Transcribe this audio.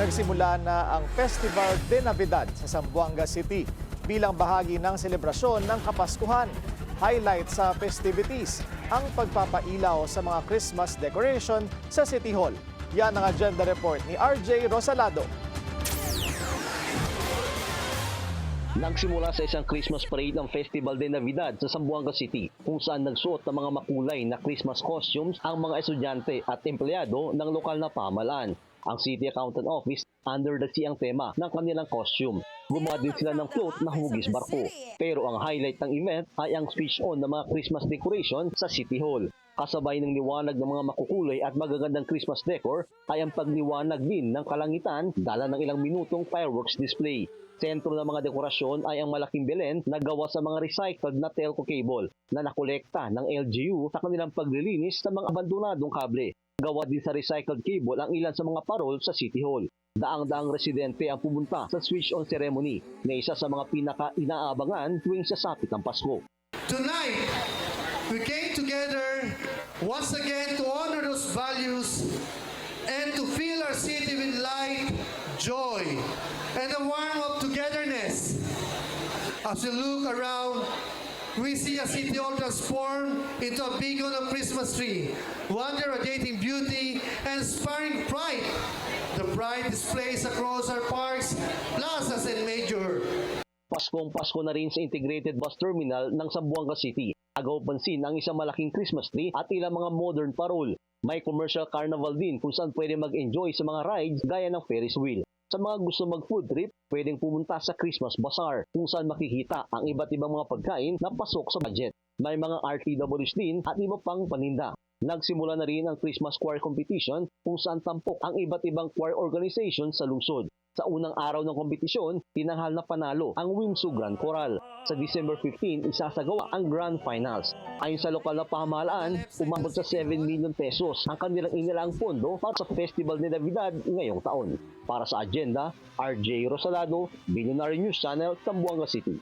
Nagsimula na ang Festival de Navidad sa Zamboanga City bilang bahagi ng selebrasyon ng Kapaskuhan. Highlight sa festivities ang pagpapailaw sa mga Christmas decoration sa City Hall. Yan ang agenda report ni RJ Rosalado. Nagsimula sa isang Christmas parade ang Festival de Navidad sa Zamboanga City kung saan nagsuot ng mga makulay na Christmas costumes ang mga estudyante at empleyado ng lokal na pamahalaan. Ang City Accountant Office under the sea ang tema ng kanilang costume. Gumawa din sila ng float na hugis barko. Pero ang highlight ng event ay ang switch on ng mga Christmas decoration sa City Hall. Kasabay ng liwanag ng mga makukulay at magagandang Christmas decor ay ang pagliwanag din ng kalangitan dala ng ilang minutong fireworks display. Sentro ng mga dekorasyon ay ang malaking Belen na gawa sa mga recycled na telco cable na nakolekta ng LGU sa kanilang paglilinis sa mga abandonadong kable. Gawa din sa recycled cable ang ilan sa mga parol sa City Hall. Daang-daang residente ang pumunta sa switch-on ceremony na isa sa mga pinaka-inaabangan tuwing sasapit ang Pasko. Tonight, we came together once again to honor those values and to fill our city with light, joy, and the warmth of togetherness. As we look around, we see a city all transformed into a beacon of Christmas tree, wonder, radiating beauty, and inspiring pride. The bright displays across our parks, plazas, and major. Paskong Pasko na rin sa Integrated Bus Terminal ng Zamboanga City. Agaw pansin ang isang malaking Christmas tree at ilang mga modern parol. May commercial carnival din kung saan pwede mag-enjoy sa mga rides gaya ng Ferris wheel. Sa mga gusto mag-food trip, pwedeng pumunta sa Christmas Bazaar kung saan makikita ang iba't ibang mga pagkain na pasok sa budget. May mga RTWs din at iba pang paninda. Nagsimula na rin ang Christmas Choir Competition kung saan tampok ang iba't ibang choir organization sa lungsod. Sa unang araw ng kompetisyon, tinanghal na panalo ang Wimsu Grand Choral. Sa December 15, isasagawa ang Grand Finals. Ayon sa lokal na pamahalaan, umabot sa 7 million pesos ang kanilang inilaang pondo para sa Festival de Navidad ngayong taon. Para sa agenda, RJ Rosalado, Billionaire News Channel, Zamboanga City.